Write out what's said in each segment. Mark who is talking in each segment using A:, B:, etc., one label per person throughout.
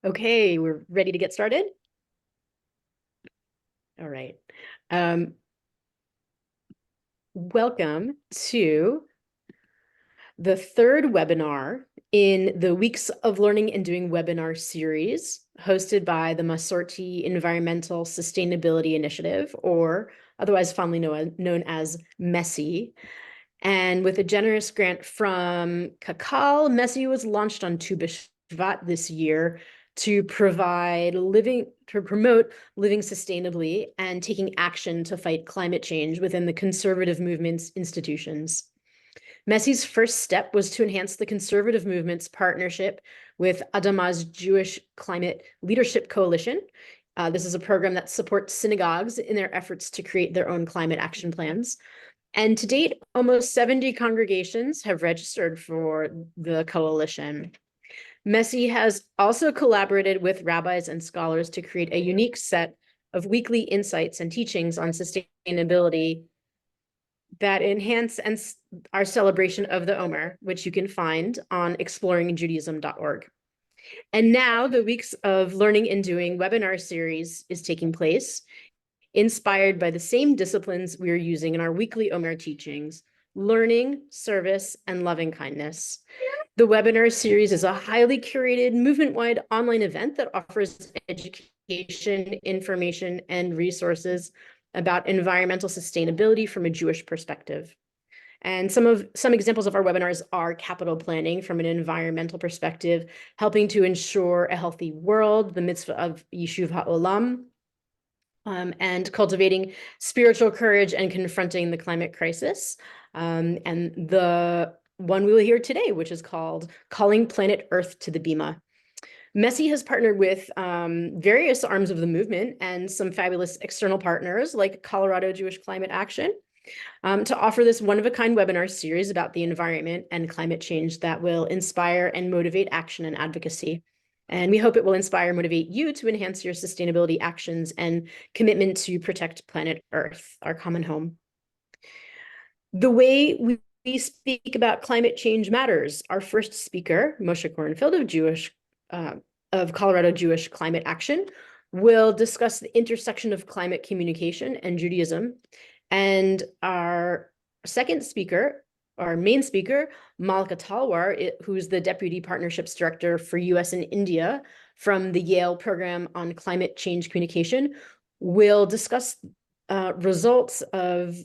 A: Okay, we're ready to get started. All right. Welcome to the third webinar in the Weeks of Learning and Doing webinar series, hosted by the Masorti Environmental Sustainability Initiative, or otherwise fondly known as MESSI. And with a generous grant from Kakal, MESSI was launched on Tu B'Shvat this year to promote living sustainably and taking action to fight climate change within the conservative movement's institutions. MESSI's first step was to enhance the conservative movement's partnership with Adama's Jewish Climate Leadership Coalition. This is a program that supports synagogues in their efforts to create their own climate action plans. And to date, almost 70 congregations have registered for the coalition. MESSI has also collaborated with rabbis and scholars to create a unique set of weekly insights and teachings on sustainability that enhance our celebration of the Omer, which you can find on exploringjudaism.org. And now the Weeks of Learning and Doing webinar series is taking place, inspired by the same disciplines we are using in our weekly Omer teachings: learning, service, and loving kindness. The webinar series is a highly curated, movement-wide online event that offers education, information, and resources about environmental sustainability from a Jewish perspective. And some examples of our webinars are capital planning from an environmental perspective, helping to ensure a healthy world, the mitzvah of Yishuv HaOlam, and cultivating spiritual courage and confronting the climate crisis. And the one we will hear today, which is called Calling Planet Earth to the Bimah. MESSI has partnered with various arms of the movement and some fabulous external partners like Colorado Jewish Climate Action to offer this one-of-a-kind webinar series about the environment and climate change that will inspire and motivate action and advocacy. And we hope it will inspire and motivate you to enhance your sustainability actions and commitment to protect planet Earth, our common home. The way we speak about climate change matters. Our first speaker, Moshe Kornfeld of Colorado Jewish Climate Action, will discuss the intersection of climate communication and Judaism. And our second speaker, our main speaker, Malikka Talwar, who's the Deputy Partnerships Director for US and India from the Yale Program on Climate Change Communication, will discuss results of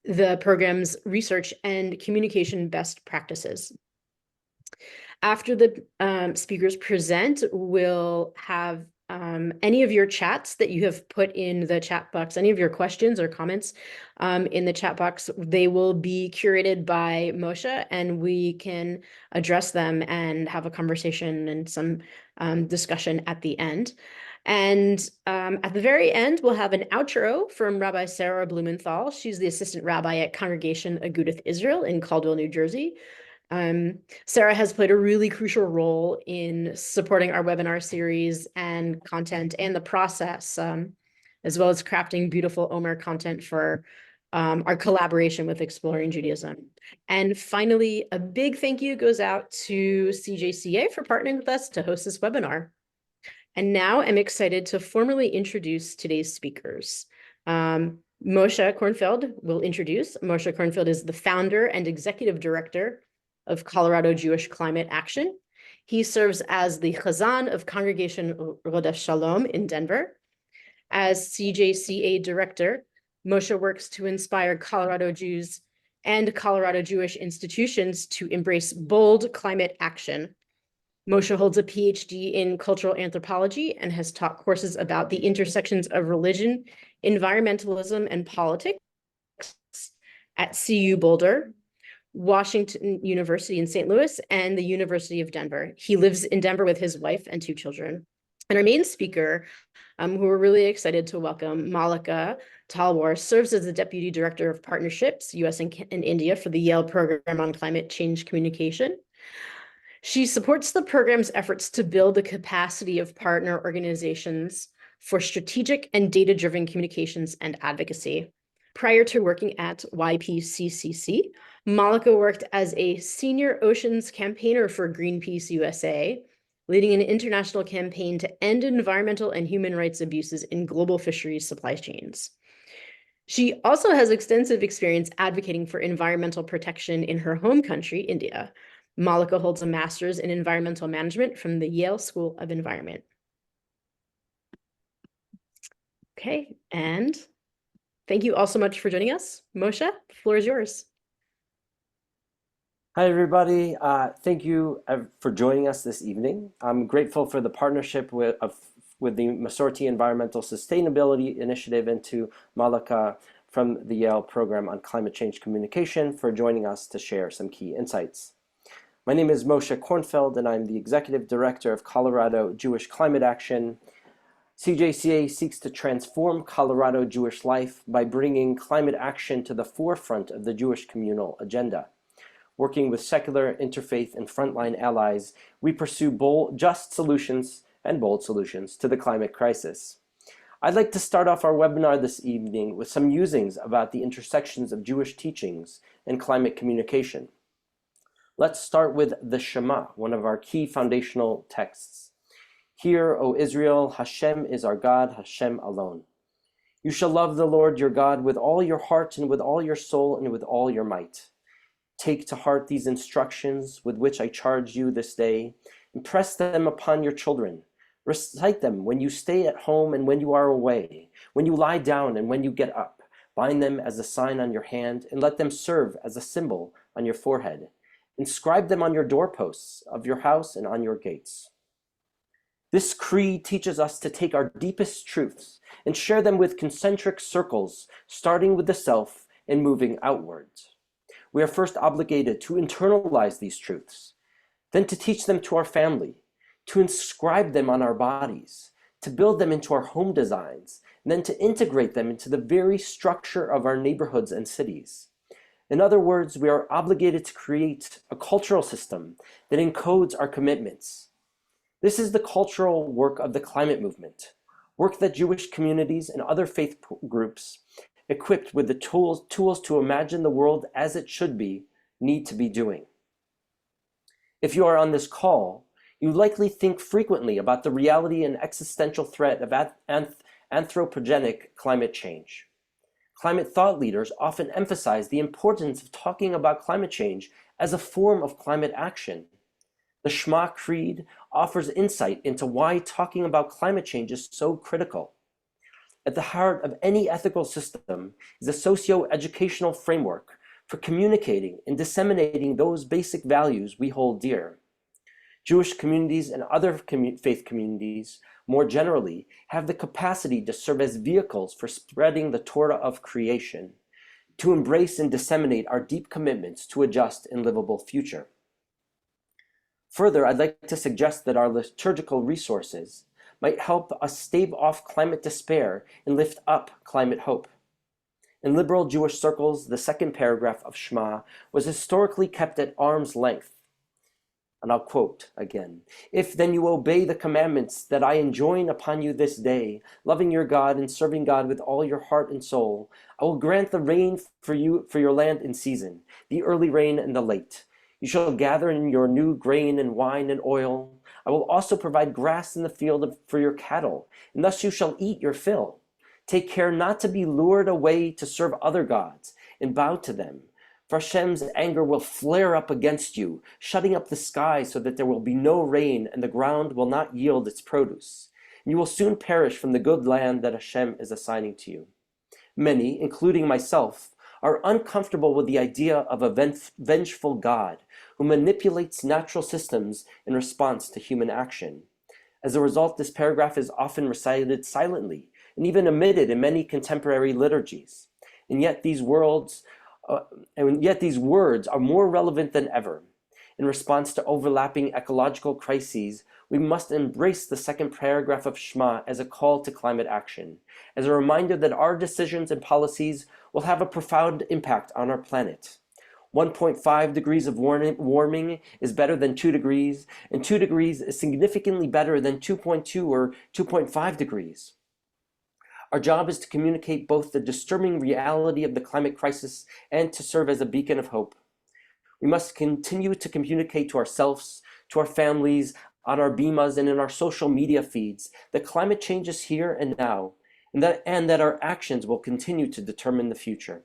A: the program's research and communication best practices. After the speakers present, we'll have any of your chats that you have put in the chat box, any of your questions or comments in the chat box, they will be curated by Moshe, and we can address them and have a conversation and some discussion at the end. And at the very end, we'll have an outro from Rabbi Sarah Blumenthal. She's the assistant rabbi at Congregation Agudath Israel in Caldwell, New Jersey. Sarah has played a really crucial role in supporting our webinar series and content and the process, as well as crafting beautiful Omer content for our collaboration with Exploring Judaism. And finally, a big thank you goes out to CJCA for partnering with us to host this webinar. And now I'm excited to formally introduce today's speakers. Moshe Kornfeld will introduce. Moshe Kornfeld is the founder and executive director of Colorado Jewish Climate Action. He serves as the Chazan of Congregation Rodef Shalom in Denver. As CJCA director, Moshe works to inspire Colorado Jews and Colorado Jewish institutions to embrace bold climate action. Moshe holds a PhD in cultural anthropology and has taught courses about the intersections of religion, environmentalism, and politics at CU Boulder, Washington University in St. Louis, and the University of Denver. He lives in Denver with his wife and 2 children. And our main speaker, who we're really excited to welcome, Malikka Talwar, serves as the Deputy Director of Partnerships, US and India, for the Yale Program on Climate Change Communication. She supports the program's efforts to build the capacity of partner organizations for strategic and data-driven communications and advocacy. Prior to working at YPCCC, Malikka worked as a senior oceans campaigner for Greenpeace USA leading an international campaign to end environmental and human rights abuses in global fisheries supply chains. She also has extensive experience advocating for environmental protection in her home country, India. Malikka holds a master's in environmental management from the Yale School of Environment. Okay, and thank you all so much for joining us. Moshe, the floor is yours.
B: Hi, everybody. Thank you for joining us this evening. I'm grateful for the partnership with the Masorti Environmental Sustainability Initiative and to Malikka from the Yale Program on Climate Change Communication for joining us to share some key insights. My name is Moshe Kornfeld, and I'm the Executive Director of Colorado Jewish Climate Action. CJCA seeks to transform Colorado Jewish life by bringing climate action to the forefront of the Jewish communal agenda. Working with secular, interfaith, and frontline allies, we pursue just solutions and bold solutions to the climate crisis. I'd like to start off our webinar this evening with some musings about the intersections of Jewish teachings and climate communication. Let's start with the Shema, one of our key foundational texts. Hear, O Israel, Hashem is our God, Hashem alone. You shall love the Lord your God with all your heart and with all your soul and with all your might. Take to heart these instructions with which I charge you this day. Impress them upon your children. Recite them when you stay at home and when you are away, when you lie down and when you get up. Bind them as a sign on your hand and let them serve as a symbol on your forehead. Inscribe them on your doorposts of your house and on your gates. This creed teaches us to take our deepest truths and share them with concentric circles, starting with the self and moving outwards. We are first obligated to internalize these truths, then to teach them to our family, to inscribe them on our bodies, to build them into our home designs, and then to integrate them into the very structure of our neighborhoods and cities. In other words, we are obligated to create a cultural system that encodes our commitments. This is the cultural work of the climate movement, work that Jewish communities and other faith groups equipped with the tools to imagine the world as it should be, need to be doing. If you are on this call, you likely think frequently about the reality and existential threat of anthropogenic climate change. Climate thought leaders often emphasize the importance of talking about climate change as a form of climate action. The Shema Creed offers insight into why talking about climate change is so critical. At the heart of any ethical system is a socio-educational framework for communicating and disseminating those basic values we hold dear. Jewish communities and other faith communities, more generally, have the capacity to serve as vehicles for spreading the Torah of creation, to embrace and disseminate our deep commitments to a just and livable future. Further, I'd like to suggest that our liturgical resources might help us stave off climate despair and lift up climate hope. In liberal Jewish circles, the second paragraph of Shema was historically kept at arm's length. And I'll quote again, "If then you obey the commandments that I enjoin upon you this day, loving your God and serving God with all your heart and soul, I will grant the rain for your land in season, the early rain and the late. You shall gather in your new grain and wine and oil. I will also provide grass in the field for your cattle, and thus you shall eat your fill. Take care not to be lured away to serve other gods and bow to them. For Hashem's anger will flare up against you, shutting up the sky so that there will be no rain and the ground will not yield its produce. And you will soon perish from the good land that Hashem is assigning to you." Many, including myself, are uncomfortable with the idea of a vengeful God who manipulates natural systems in response to human action. As a result, this paragraph is often recited silently and even omitted in many contemporary liturgies. And yet these words are more relevant than ever. In response to overlapping ecological crises, we must embrace the second paragraph of Shema as a call to climate action, as a reminder that our decisions and policies will have a profound impact on our planet. 1.5 degrees of warming is better than 2 degrees, and 2 degrees is significantly better than 2.2 or 2.5 degrees. Our job is to communicate both the disturbing reality of the climate crisis and to serve as a beacon of hope. We must continue to communicate to ourselves, to our families, on our Bimahs and in our social media feeds that climate change is here and now, and that our actions will continue to determine the future.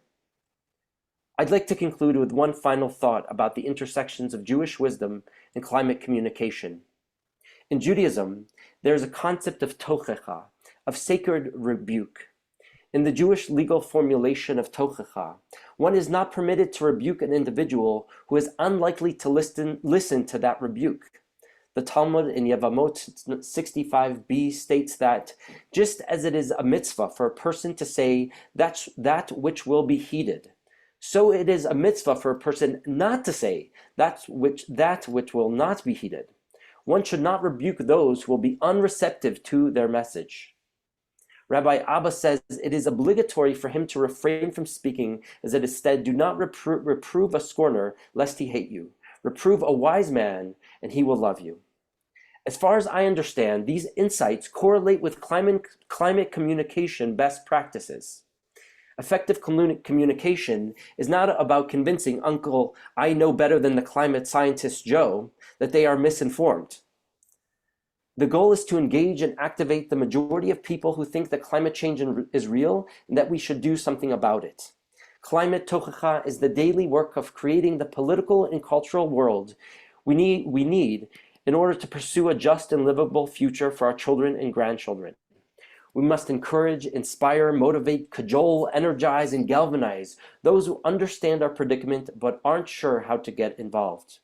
B: I'd like to conclude with one final thought about the intersections of Jewish wisdom and climate communication. In Judaism, there is a concept of tochecha, of sacred rebuke. In the Jewish legal formulation of tochecha, one is not permitted to rebuke an individual who is unlikely to listen to that rebuke. The Talmud in Yevamot 65b states that just as it is a mitzvah for a person to say that which will be heeded, so it is a mitzvah for a person not to say that which will not be heeded. One should not rebuke those who will be unreceptive to their message. Rabbi Abba says it is obligatory for him to refrain from speaking, as it is said, do not reprove a scorner, lest he hate you. Reprove a wise man, and he will love you. As far as I understand, these insights correlate with climate communication best practices. Effective communication is not about convincing Uncle I know better than the climate scientist Joe that they are misinformed. The goal is to engage and activate the majority of people who think that climate change is real and that we should do something about it. Climate tochecha is the daily work of creating the political and cultural world we need in order to pursue a just and livable future for our children and grandchildren. We must encourage, inspire, motivate, cajole, energize, and galvanize those who understand our predicament but aren't sure how to get involved.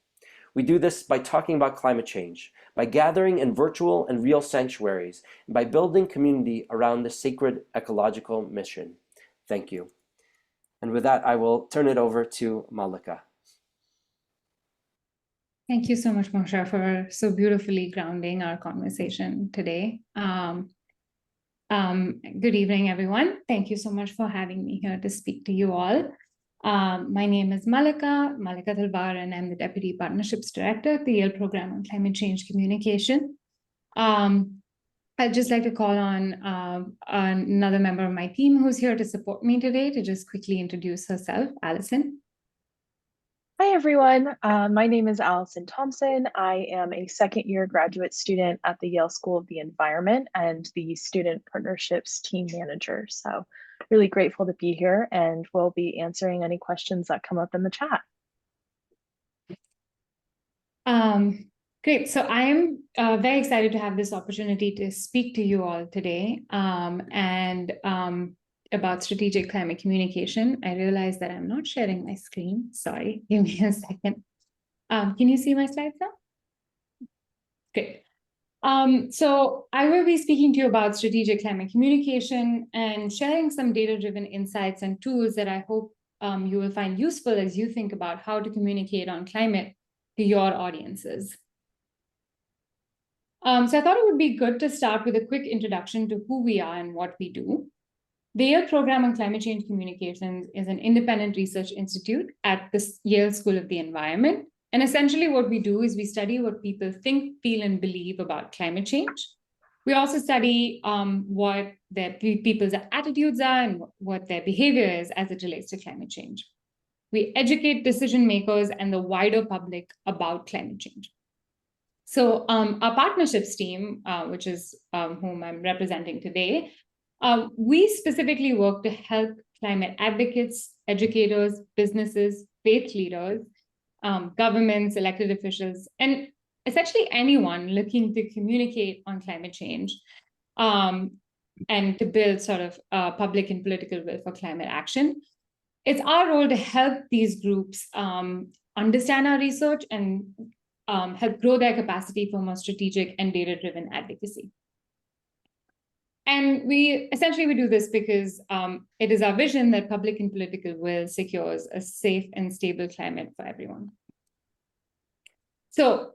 B: We do this by talking about climate change, by gathering in virtual and real sanctuaries, and by building community around the sacred ecological mission. Thank you. And with that, I will turn it over to Malikka.
C: Thank you so much, Moshe, for so beautifully grounding our conversation today. Good evening, everyone. Thank you so much for having me here to speak to you all. My name is Malikka Talwar, and I'm the Deputy Partnerships Director at the Yale Program on Climate Change Communication. I'd just like to call on another member of my team who's here to support me today to just quickly introduce herself, Allison.
D: Hi, everyone. My name is Allison Thompson. I am a second-year graduate student at the Yale School of the Environment and the Student Partnerships Team Manager. So really grateful to be here, and we'll be answering any questions that come up in the chat.
C: Great. So I am very excited to have this opportunity to speak to you all today about strategic climate communication. I realize that I'm not sharing my screen. Sorry, give me a second. Can you see my slides now? Great. So I will be speaking to you about strategic climate communication and sharing some data-driven insights and tools that I hope you will find useful as you think about how to communicate on climate to your audiences. So I thought it would be good to start with a quick introduction to who we are and what we do. The Yale Program on Climate Change Communications is an independent research institute at the Yale School of the Environment. And essentially what we do is we study what people think, feel, and believe about climate change. We also study what people's attitudes are and what their behavior is as it relates to climate change. We educate decision makers and the wider public about climate change. So our partnerships team, which is whom I'm representing today, we specifically work to help climate advocates, educators, businesses, faith leaders, governments, elected officials, and essentially anyone looking to communicate on climate change and to build sort of public and political will for climate action. It's our role to help these groups understand our research and help grow their capacity for more strategic and data-driven advocacy. And we do this because it is our vision that public and political will secures a safe and stable climate for everyone. So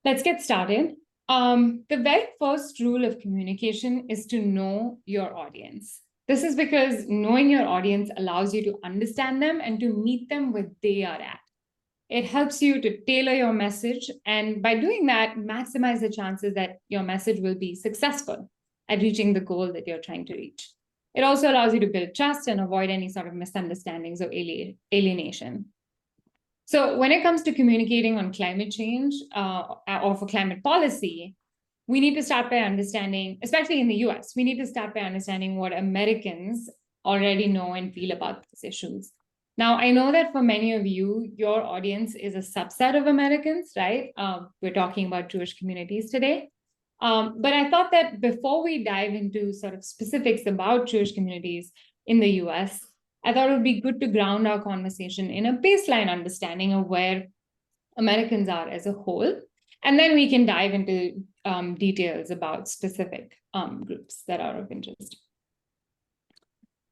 C: let's get started. The very first rule of communication is to know your audience. This is because knowing your audience allows you to understand them and to meet them where they are at. It helps you to tailor your message, and by doing that, maximize the chances that your message will be successful at reaching the goal that you're trying to reach. It also allows you to build trust and avoid any sort of misunderstandings or alienation. So when it comes to communicating on climate change or for climate policy, we need to start by understanding, especially in the US, we need to start by understanding what Americans already know and feel about these issues. Now, I know that for many of you, your audience is a subset of Americans, right? We're talking about Jewish communities today. But I thought that before we dive into sort of specifics about Jewish communities in the US, I thought it would be good to ground our conversation in a baseline understanding of where Americans are as a whole. And then we can dive into details about specific groups that are of interest.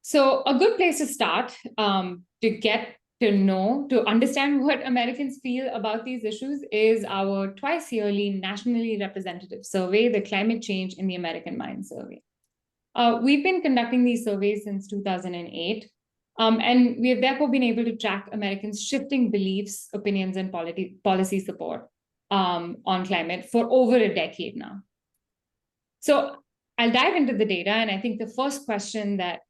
C: So a good place to start to get to know, to understand what Americans feel about these issues is our twice yearly nationally representative survey, the Climate Change in the American Mind survey. We've been conducting these surveys since 2008. And we have therefore been able to track Americans' shifting beliefs, opinions, and policy support on climate for over a decade now. So I'll dive into the data. And I think the first question that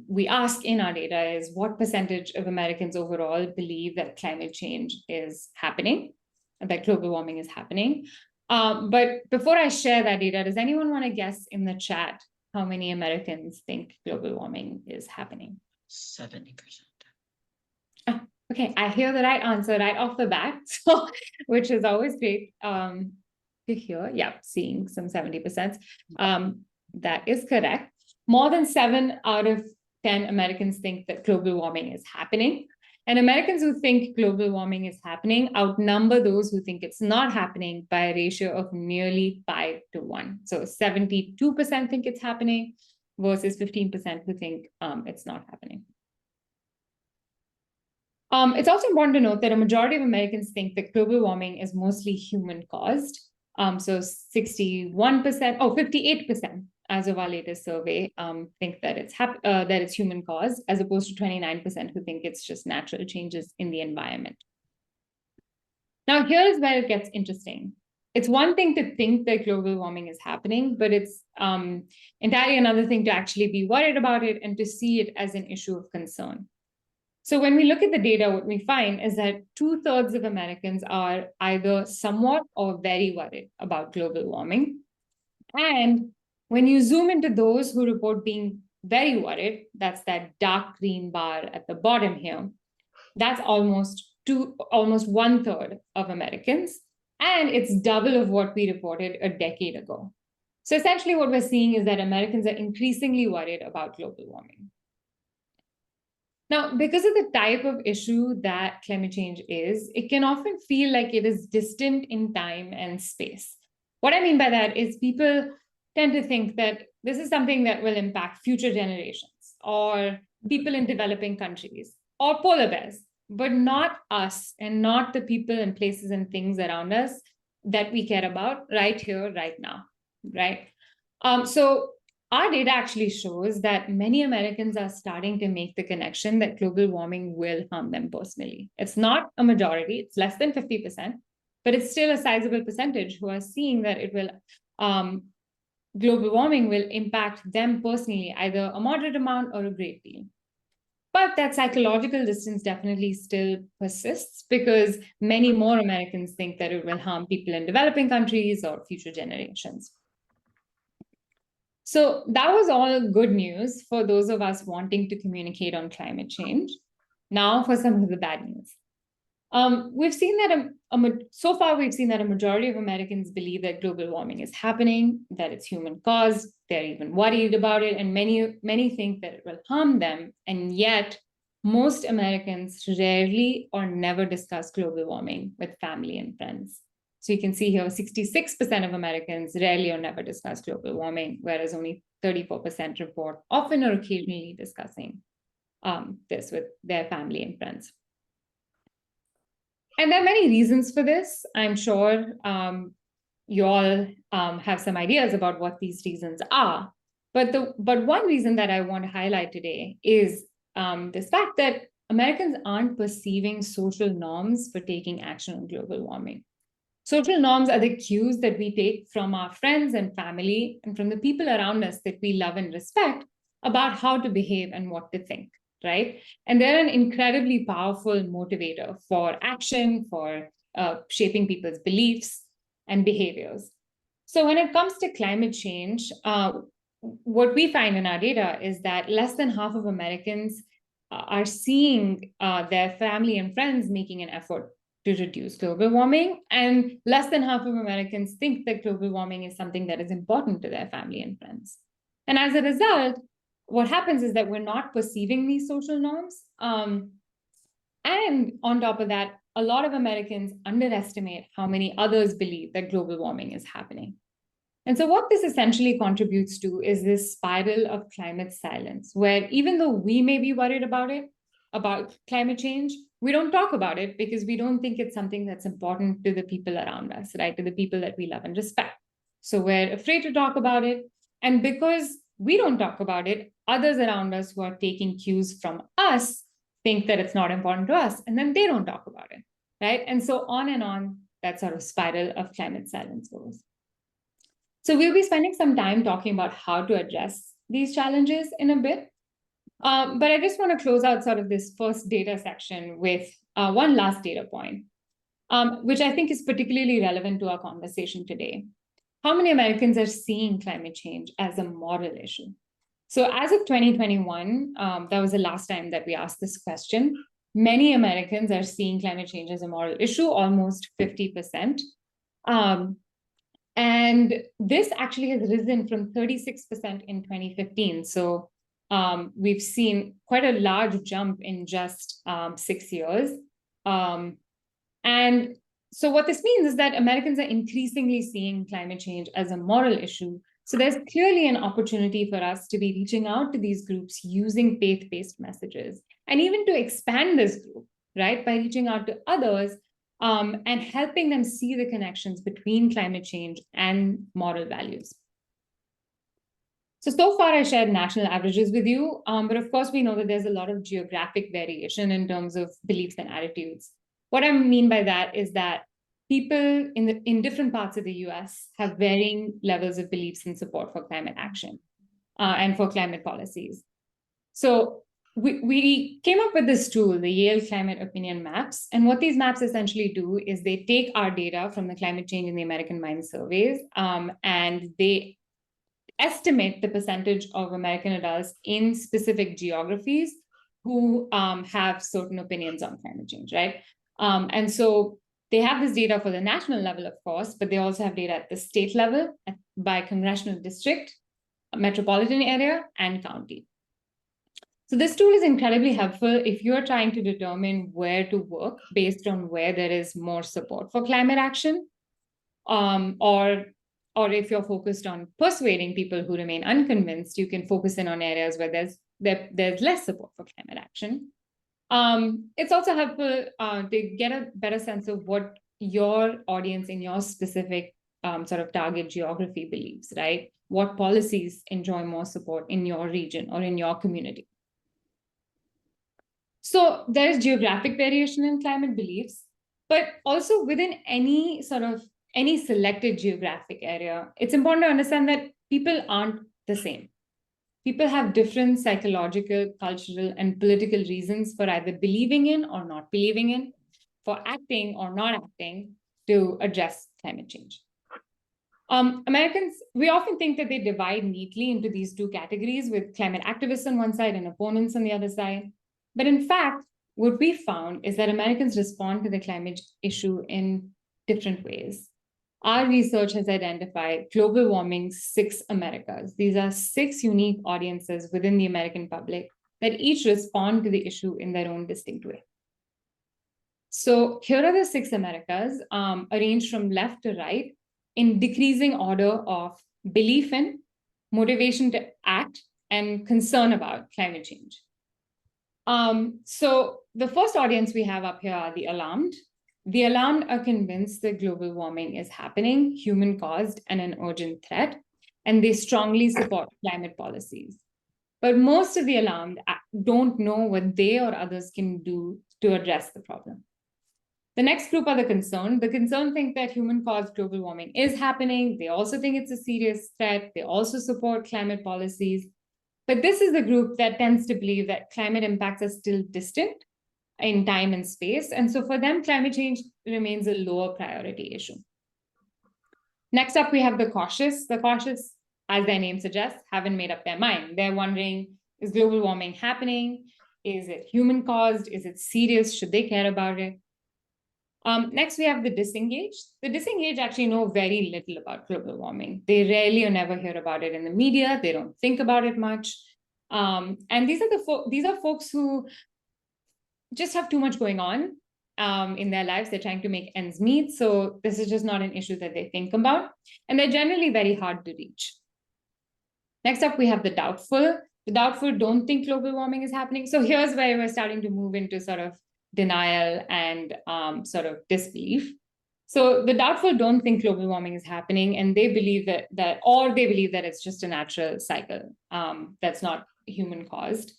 C: we ask in our data is what percentage of Americans overall believe that climate change is happening, that global warming is happening. But before I share that data, does anyone want to guess in the chat how many Americans think global warming is happening?
E: 70%.
C: Oh, okay, I hear the right answer right off the bat, so, which is always great to hear. Yeah, seeing some 70%. That is correct. More than 7 out of 10 Americans think that global warming is happening. And Americans who think global warming is happening outnumber those who think it's not happening by a ratio of nearly 5 to 1. So 72% think it's happening versus 15% who think it's not happening. It's also important to note that a majority of Americans think that global warming is mostly human-caused. So 58% as of our latest survey think that it's human-caused, as opposed to 29% who think it's just natural changes in the environment. Now, here's where it gets interesting. It's one thing to think that global warming is happening, but it's entirely another thing to actually be worried about it and to see it as an issue of concern. So when we look at the data, what we find is that 2/3 of Americans are either somewhat or very worried about global warming. And when you zoom into those who report being very worried, that's that dark green bar at the bottom here, that's almost 1/3 of Americans. And it's double of what we reported a decade ago. So essentially what we're seeing is that Americans are increasingly worried about global warming. Now, because of the type of issue that climate change is, it can often feel like it is distant in time and space. What I mean by that is people tend to think that this is something that will impact future generations or people in developing countries or polar bears, but not us and not the people and places and things around us that we care about right here, right now, right? So our data actually shows that many Americans are starting to make the connection that global warming will harm them personally. It's not a majority, it's less than 50%, but it's still a sizable percentage who are seeing that it will, global warming will impact them personally, either a moderate amount or a great deal. But that psychological distance definitely still persists because many more Americans think that it will harm people in developing countries or future generations. So that was all good news for those of us wanting to communicate on climate change. Now for some of the bad news. We've seen that so far we've seen that a majority of Americans believe that global warming is happening, that it's human caused, they're even worried about it, and many think that it will harm them. And yet most Americans rarely or never discuss global warming with family and friends. So you can see here 66% of Americans rarely or never discuss global warming, whereas only 34% report often or occasionally discussing this with their family and friends. And there are many reasons for this. I'm sure you all have some ideas about what these reasons are. But one reason that I want to highlight today is this fact that Americans aren't perceiving social norms for taking action on global warming. Social norms are the cues that we take from our friends and family and from the people around us that we love and respect about how to behave and what to think, right? And they're an incredibly powerful motivator for action, for shaping people's beliefs and behaviors. So when it comes to climate change, what we find in our data is that less than half of Americans are seeing their family and friends making an effort to reduce global warming, and less than half of Americans think that global warming is something that is important to their family and friends. And as a result, what happens is that we're not perceiving these social norms. And on top of that, a lot of Americans underestimate how many others believe that global warming is happening. And so what this essentially contributes to is this spiral of climate silence, where even though we may be worried about climate change, we don't talk about it because we don't think it's something that's important to the people around us, right? To the people that we love and respect. So we're afraid to talk about it. And because we don't talk about it, others around us who are taking cues from us think that it's not important to us, and then they don't talk about it, right? And so on and on, that sort of spiral of climate silence goes. So we'll be spending some time talking about how to address these challenges in a bit. But I just want to close out sort of this first data section with one last data point, which I think is particularly relevant to our conversation today. How many Americans are seeing climate change as a moral issue? So as of 2021, that was the last time that we asked this question, many Americans are seeing climate change as a moral issue, almost 50%. And this actually has risen from 36% in 2015. So we've seen quite a large jump in just 6 years. And so what this means is that Americans are increasingly seeing climate change as a moral issue. So there's clearly an opportunity for us to be reaching out to these groups using faith-based messages, and even to expand this group, right, by reaching out to others and helping them see the connections between climate change and moral values. So far I shared national averages with you, but of course we know that there's a lot of geographic variation in terms of beliefs and attitudes. What I mean by that is that people in different parts of the US have varying levels of beliefs and support for climate action and for climate policies. So we came up with this tool, the Yale Climate Opinion Maps. And what these maps essentially do is they take our data from the Climate Change in the American Mind surveys, and they estimate the percentage of American adults in specific geographies who have certain opinions on climate change, right? And so they have this data for the national level, of course, but they also have data at the state level, by congressional district, metropolitan area, and county. So this tool is incredibly helpful if you're trying to determine where to work based on where there is more support for climate action, or if you're focused on persuading people who remain unconvinced, you can focus in on areas where there's less support for climate action. It's also helpful to get a better sense of what your audience in your specific sort of target geography believes, right? What policies enjoy more support in your region or in your community. So there's geographic variation in climate beliefs, but also within any selected geographic area, it's important to understand that people aren't the same. People have different psychological, cultural, and political reasons for either believing in or not believing in, for acting or not acting to address climate change. Americans, we often think that they divide neatly into these two categories, with climate activists on one side and opponents on the other side. But in fact, what we found is that Americans respond to the climate issue in different ways. Our research has identified global warming's 6 Americas. These are 6 unique audiences within the American public that each respond to the issue in their own distinct way. So here are the 6 Americas, arranged from left to right in decreasing order of belief in, motivation to act, and concern about climate change. So the first audience we have up here are the alarmed. The alarmed are convinced that global warming is happening, human-caused, and an urgent threat, and they strongly support climate policies. But most of the alarmed don't know what they or others can do to address the problem. The next group are the concerned. The concerned think that human-caused global warming is happening. They also think it's a serious threat. They also support climate policies. But this is the group that tends to believe that climate impacts are still distant in time and space. And so for them, climate change remains a lower priority issue. Next up, we have the cautious. The cautious, as their name suggests, haven't made up their mind. They're wondering, is global warming happening? Is it human caused? Is it serious? Should they care about it? Next, we have the disengaged. The disengaged actually know very little about global warming. They rarely or never hear about it in the media. They don't think about it much. And these are folks who just have too much going on in their lives. They're trying to make ends meet. So this is just not an issue that they think about. And they're generally very hard to reach. Next up, we have the doubtful. The doubtful don't think global warming is happening. So here's where we're starting to move into sort of denial and sort of disbelief. So the doubtful don't think global warming is happening, and they believe that they believe that it's just a natural cycle that's not human caused.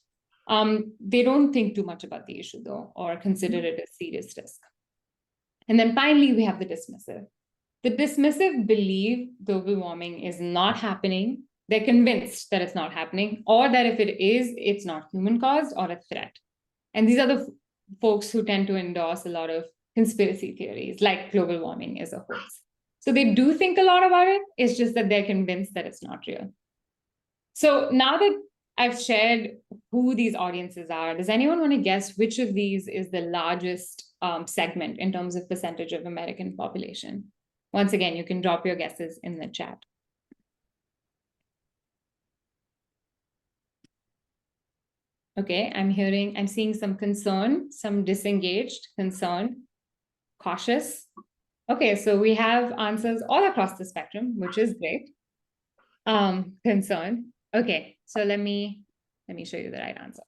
C: They don't think too much about the issue though, or consider it a serious risk. And then finally, we have the dismissive. The dismissive believe global warming is not happening. They're convinced that it's not happening, or that if it is, it's not human caused or a threat. And these are the folks who tend to endorse a lot of conspiracy theories, like global warming is a hoax. So they do think a lot about it. It's just that they're convinced that it's not real. So now that I've shared who these audiences are, does anyone want to guess which of these is the largest segment in terms of percentage of American population? Once again, you can drop your guesses in the chat. Okay, I'm seeing some concern, some disengaged, concerned, cautious. Okay, so we have answers all across the spectrum, which is great. Concerned. Okay, so let me show you the right answer.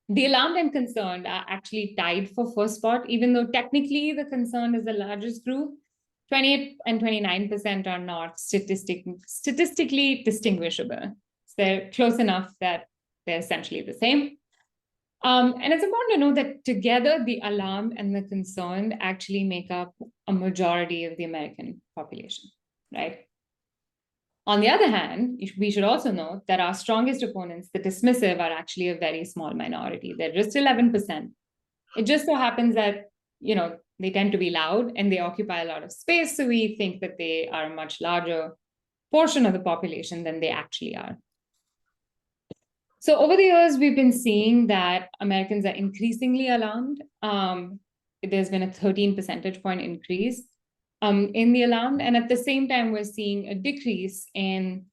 C: The alarmed and concerned are actually tied for first spot, even though technically the concerned is the largest group. 28 and 29% are not statistically distinguishable. So they're close enough that they're essentially the same. And it's important to know that together, the alarmed and the concerned actually make up a majority of the American population, right? On the other hand, we should also note that our strongest opponents, the dismissive, are actually a very small minority. They're just 11%. It just so happens that, they tend to be loud and they occupy a lot of space. So we think that they are a much larger portion of the population than they actually are. So over the years, we've been seeing that Americans are increasingly alarmed. There's been a 13 percentage point increase in the alarmed. And at the same time, we're seeing a decrease in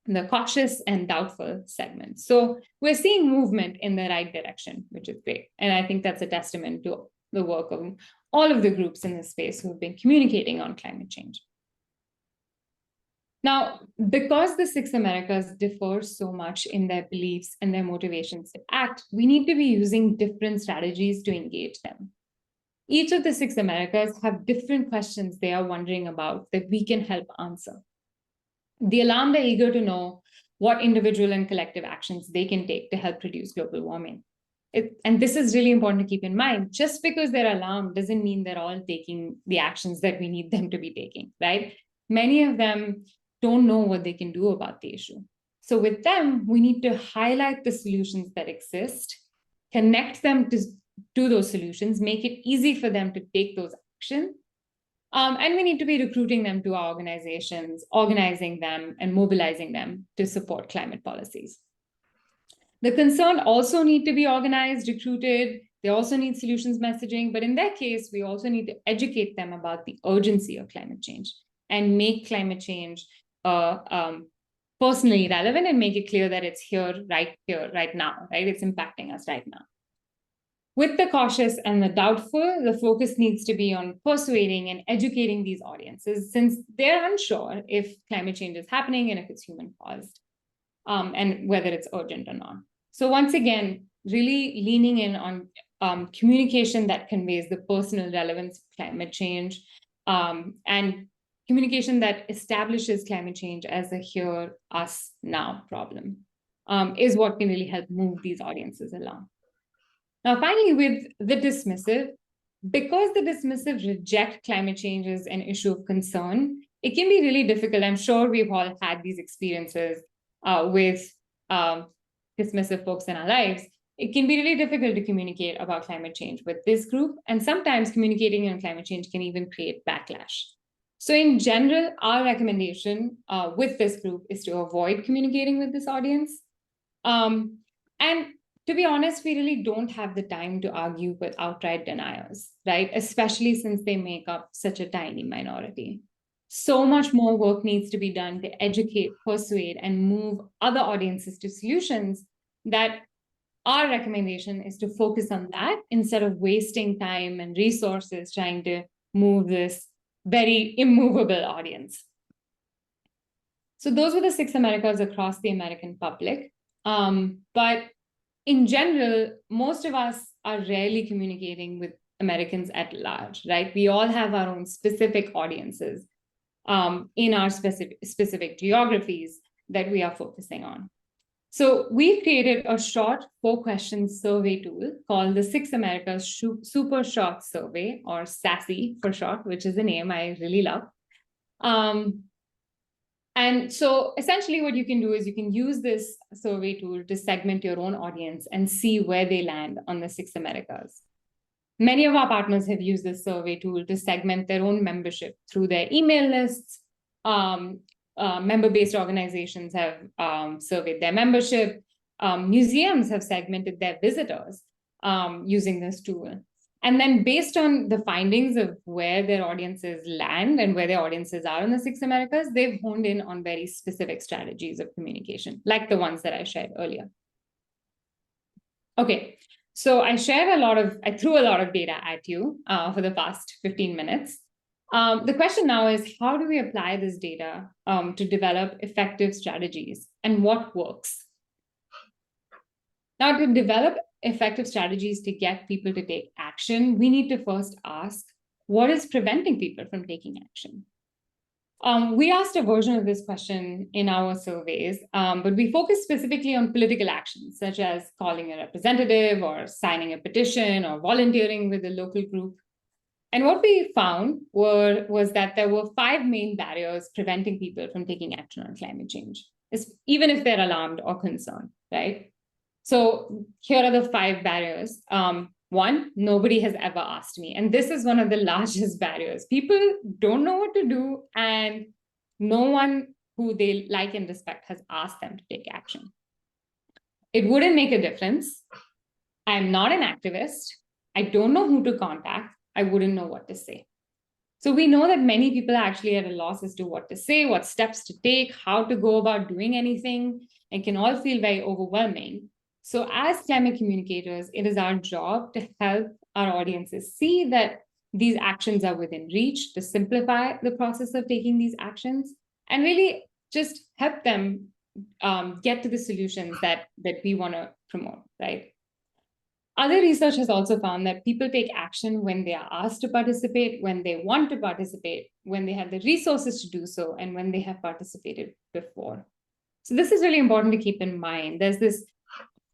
C: the cautious and doubtful segments. So we're seeing movement in the right direction, which is great. And I think that's a testament to the work of all of the groups in this space who have been communicating on climate change. Now, because the six Americas differ so much in their beliefs and their motivations to act, we need to be using different strategies to engage them. Each of the six Americas have different questions they are wondering about that we can help answer. The alarmed are eager to know what individual and collective actions they can take to help reduce global warming. And this is really important to keep in mind. Just because they're alarmed doesn't mean they're all taking the actions that we need them to be taking, right? Many of them don't know what they can do about the issue. So with them, we need to highlight the solutions that exist, connect them to those solutions, make it easy for them to take those actions. And we need to be recruiting them to our organizations, organizing them and mobilizing them to support climate policies. The concerned also need to be organized, recruited. They also need solutions messaging. But in their case, we also need to educate them about the urgency of climate change and make climate change personally relevant and make it clear that it's here, right now, right? It's impacting us right now. With the cautious and the doubtful, the focus needs to be on persuading and educating these audiences, since they're unsure if climate change is happening and if it's human caused, and whether it's urgent or not. So once again, really leaning in on communication that conveys the personal relevance of climate change, and communication that establishes climate change as a here, us, now problem, is what can really help move these audiences along. Now, finally, with the dismissive, because the dismissive reject climate change as an issue of concern, it can be really difficult. I'm sure we've all had these experiences with dismissive folks in our lives, it can be really difficult to communicate about climate change with this group. And sometimes communicating on climate change can even create backlash. So in general, our recommendation with this group is to avoid communicating with this audience. And to be honest, we really don't have the time to argue with outright deniers, right? Especially since they make up such a tiny minority. So much more work needs to be done to educate, persuade, and move other audiences to solutions that our recommendation is to focus on that instead of wasting time and resources trying to move this very immovable audience. So those were the 6 Americas across the American public. But in general, most of us are rarely communicating with Americans at large, right? We all have our own specific audiences in our specific geographies that we are focusing on. So we've created a short 4-question survey tool called the 6 Americas Super Short Survey, or SASSY for short, which is a name I really love. And so essentially what you can do is you can use this survey tool to segment your own audience and see where they land on the 6 Americas. Many of our partners have used this survey tool to segment their own membership through their email lists. Member-based organizations have surveyed their membership. Museums have segmented their visitors using this tool. And then based on the findings of where their audiences land and where their audiences are in the 6 Americas, they've honed in on very specific strategies of communication, like the ones that I shared earlier. Okay, so I threw a lot of data at you for the past 15 minutes. The question now is, how do we apply this data to develop effective strategies, and what works? Now, to develop effective strategies to get people to take action, we need to first ask, what is preventing people from taking action? We asked a version of this question in our surveys, but we focused specifically on political actions, such as calling a representative or signing a petition or volunteering with a local group. And what we found was that there were 5 main barriers preventing people from taking action on climate change, even if they're alarmed or concerned, right? So here are the 5 barriers. 1, nobody has ever asked me. And this is one of the largest barriers. People don't know what to do, and no one who they like and respect has asked them to take action. It wouldn't make a difference. I'm not an activist. I don't know who to contact. I wouldn't know what to say. So we know that many people are actually at a loss as to what to say, what steps to take, how to go about doing anything, and can all feel very overwhelming. So as climate communicators, it is our job to help our audiences see that these actions are within reach, to simplify the process of taking these actions, and really just help them get to the solutions that we want to promote, right? Other research has also found that people take action when they are asked to participate, when they want to participate, when they have the resources to do so, and when they have participated before. So this is really important to keep in mind. There's this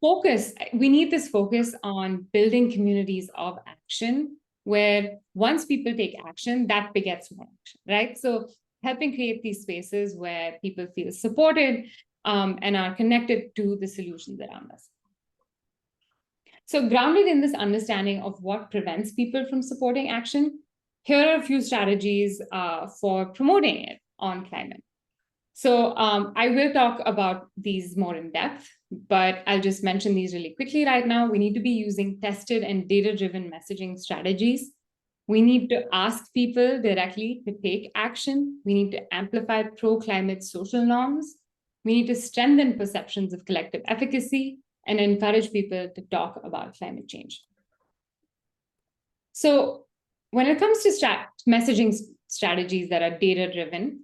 C: focus, we need this focus on building communities of action, where once people take action, that begets more action, right? So helping create these spaces where people feel supported and are connected to the solutions around us. So grounded in this understanding of what prevents people from supporting action, here are a few strategies for promoting it on climate. So I will talk about these more in depth, but I'll just mention these really quickly right now. We need to be using tested and data-driven messaging strategies. We need to ask people directly to take action. We need to amplify pro-climate social norms. We need to strengthen perceptions of collective efficacy and encourage people to talk about climate change. So when it comes to messaging strategies that are data-driven,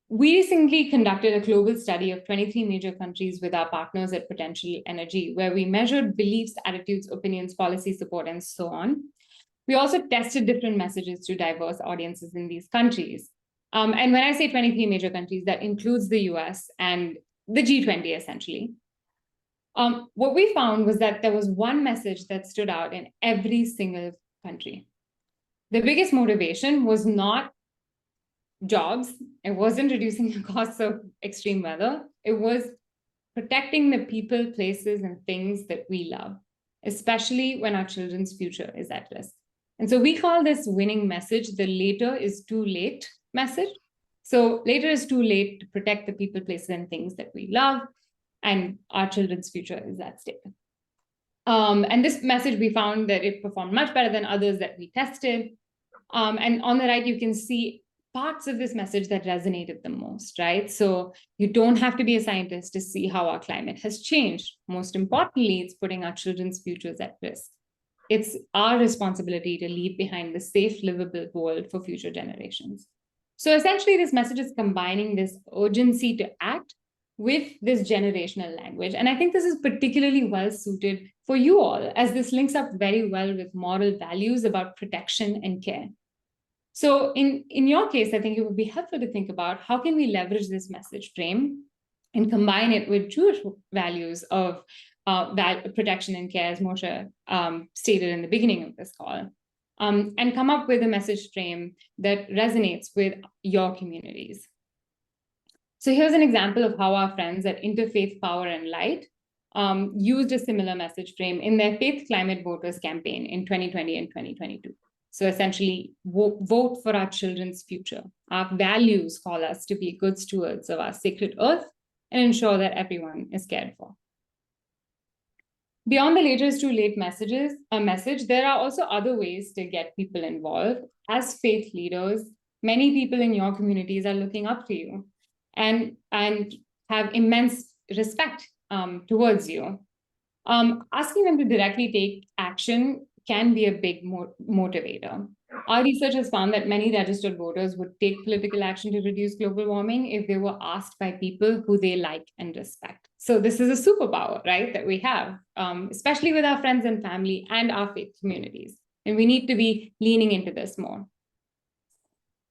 C: we recently conducted a global study of 23 major countries with our partners at Potential Energy, where we measured beliefs, attitudes, opinions, policy support, and so on. We also tested different messages to diverse audiences in these countries. And when I say 23 major countries, that includes the US and the G20, essentially. What we found was that there was one message that stood out in every single country. The biggest motivation was not jobs. It wasn't reducing the costs of extreme weather. It was protecting the people, places, and things that we love, especially when our children's future is at risk. And so we call this winning message the later is too late message. So later is too late to protect the people, places, and things that we love, and our children's future is at stake. And this message, we found that it performed much better than others that we tested. And on the right, you can see parts of this message that resonated the most, right? So you don't have to be a scientist to see how our climate has changed. Most importantly, it's putting our children's futures at risk. It's our responsibility to leave behind the safe, livable world for future generations. So essentially, this message is combining this urgency to act with this generational language. And I think this is particularly well suited for you all, as this links up very well with moral values about protection and care. So in your case, I think it would be helpful to think about how can we leverage this message frame and combine it with Jewish values of protection and care, as Moshe stated in the beginning of this call, and come up with a message frame that resonates with your communities. So here's an example of how our friends at Interfaith Power and Light used a similar message frame in their Faith Climate Voters campaign in 2020 and 2022. So essentially, vote for our children's future. Our values call us to be good stewards of our sacred earth and ensure that everyone is cared for. Beyond the later is too late message, there are also other ways to get people involved. As faith leaders, many people in your communities are looking up to you and have immense respect towards you. Asking them to directly take action can be a big motivator. Our research has found that many registered voters would take political action to reduce global warming if they were asked by people who they like and respect. So this is a superpower, right, that we have, especially with our friends and family and our faith communities. And we need to be leaning into this more.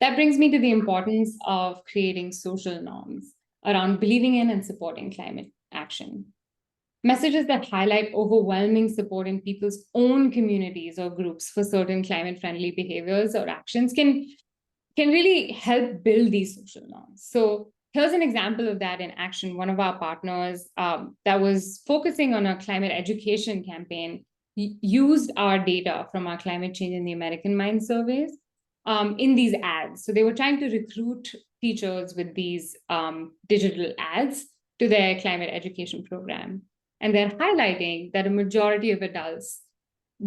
C: That brings me to the importance of creating social norms around believing in and supporting climate action. Messages that highlight overwhelming support in people's own communities or groups for certain climate-friendly behaviors or actions can really help build these social norms. So here's an example of that in action. One of our partners that was focusing on a climate education campaign used our data from our Climate Change in the American Mind surveys in these ads. So they were trying to recruit teachers with these digital ads to their climate education program. And they're highlighting that a majority of adults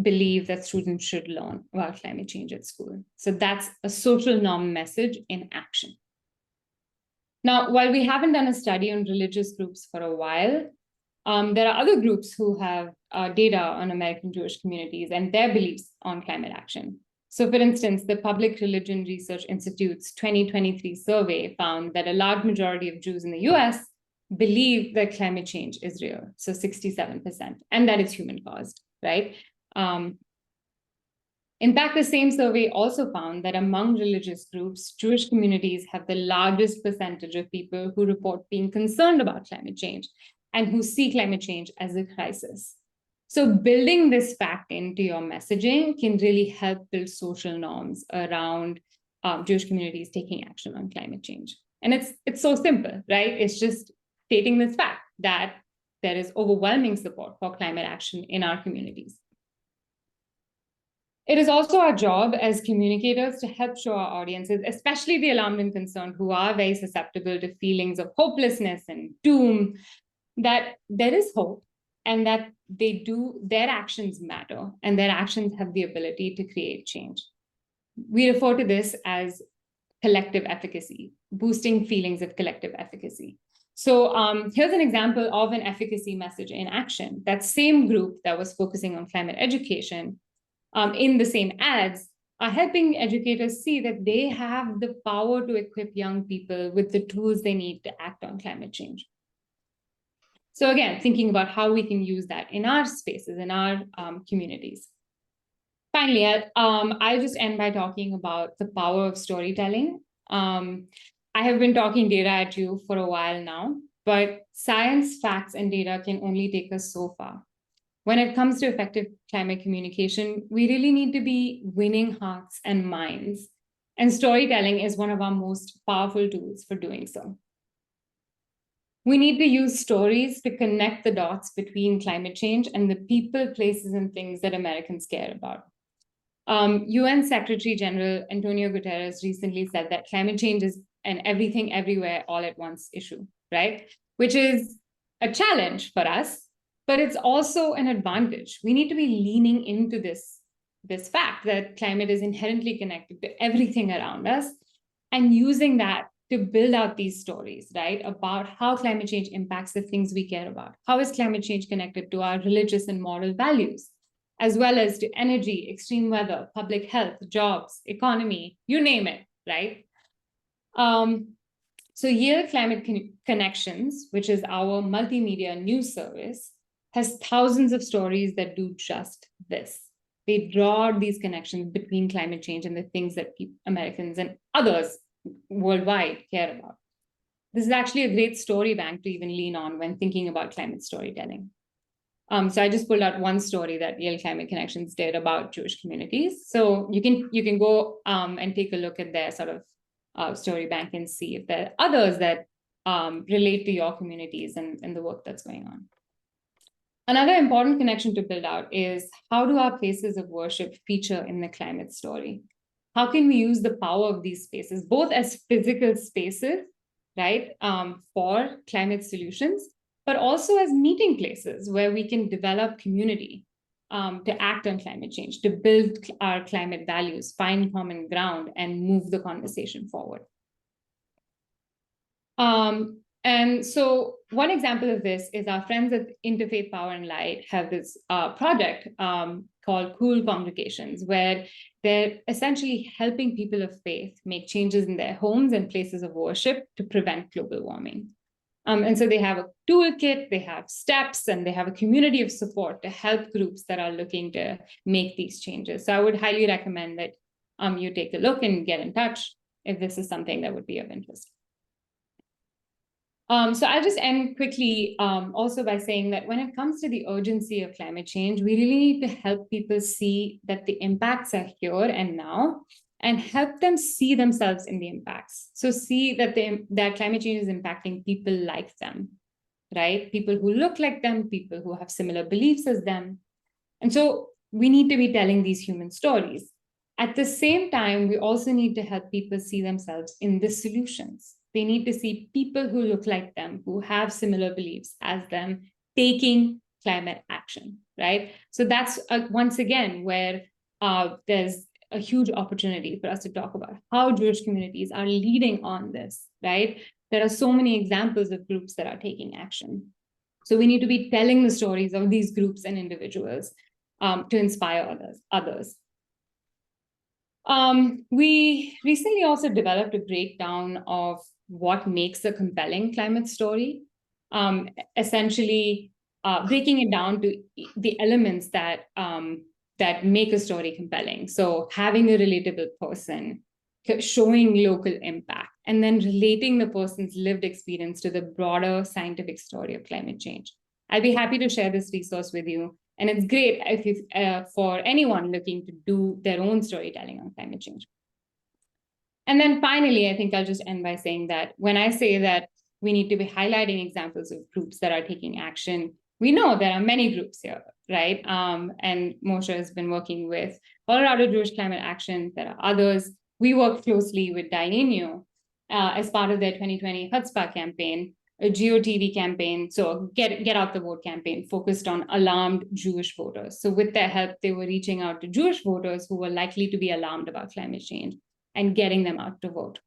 C: believe that students should learn about climate change at school. So that's a social norm message in action. Now, while we haven't done a study on religious groups for a while, there are other groups who have data on American Jewish communities and their beliefs on climate action. So for instance, the Public Religion Research Institute's 2023 survey found that a large majority of Jews in the US believe that climate change is real, so 67%, and that it's human caused, right? In fact, the same survey also found that among religious groups, Jewish communities have the largest percentage of people who report being concerned about climate change and who see climate change as a crisis. So building this fact into your messaging can really help build social norms around Jewish communities taking action on climate change. And it's so simple, right? It's just stating this fact that there is overwhelming support for climate action in our communities. It is also our job as communicators to help show our audiences, especially the alarmed and concerned who are very susceptible to feelings of hopelessness and doom, that there is hope and that their actions matter and their actions have the ability to create change. We refer to this as collective efficacy, boosting feelings of collective efficacy. So here's an example of an efficacy message in action. That same group that was focusing on climate education in the same ads are helping educators see that they have the power to equip young people with the tools they need to act on climate change. So again, thinking about how we can use that in our spaces, in our communities. Finally, I'll just end by talking about the power of storytelling. I have been talking data at you for a while now, but science, facts, and data can only take us so far. When it comes to effective climate communication, we really need to be winning hearts and minds. And storytelling is one of our most powerful tools for doing so. We need to use stories to connect the dots between climate change and the people, places, and things that Americans care about. UN Secretary General Antonio Guterres recently said that climate change is an everything, everywhere, all at once issue, right? Which is a challenge for us, but it's also an advantage. We need to be leaning into this fact that climate is inherently connected to everything around us and using that to build out these stories, right? About how climate change impacts the things we care about. How is climate change connected to our religious and moral values, as well as to energy, extreme weather, public health, jobs, economy, you name it, right? So Yale Climate Connections, which is our multimedia news service, has thousands of stories that do just this. They draw these connections between climate change and the things that Americans and others worldwide care about. This is actually a great story bank to even lean on when thinking about climate storytelling. So I just pulled out one story that Yale Climate Connections did about Jewish communities. So you can go and take a look at their sort of story bank and see if there are others that relate to your communities and the work that's going on. Another important connection to build out is, how do our places of worship feature in the climate story? How can we use the power of these spaces, both as physical spaces, right, for climate solutions, but also as meeting places where we can develop community to act on climate change, to build our climate values, find common ground, and move the conversation forward. And so one example of this is our friends at Interfaith Power and Light have this project called Cool Congregations, where they're essentially helping people of faith make changes in their homes and places of worship to prevent global warming. And so they have a toolkit, they have steps, and they have a community of support to help groups that are looking to make these changes. So I would highly recommend that you take a look and get in touch if this is something that would be of interest. So I'll just end quickly also by saying that when it comes to the urgency of climate change, we really need to help people see that the impacts are here and now, and help them see themselves in the impacts. So see that that climate change is impacting people like them, right? People who look like them, people who have similar beliefs as them. And so we need to be telling these human stories. At the same time, we also need to help people see themselves in the solutions. They need to see people who look like them, who have similar beliefs as them, taking climate action, right? So that's once again where there's a huge opportunity for us to talk about how Jewish communities are leading on this, right? There are so many examples of groups that are taking action. So we need to be telling the stories of these groups and individuals to inspire others. We recently also developed a breakdown of what makes a compelling climate story, essentially breaking it down to the elements that make a story compelling. So having a relatable person, showing local impact, and then relating the person's lived experience to the broader scientific story of climate change. I'd be happy to share this resource with you. And it's great if you, for anyone looking to do their own storytelling on climate change. And then finally, I think I'll just end by saying that when I say that we need to be highlighting examples of groups that are taking action, we know there are many groups here, right? And Moshe has been working with Colorado Jewish Climate Action. There are others. We work closely with Dainu as part of their 2020 Chutzpah campaign, a GeoTV campaign, so Get Out the Vote campaign, focused on alarmed Jewish voters. So with their help, they were reaching out to Jewish voters who were likely to be alarmed about climate change and getting them out to vote.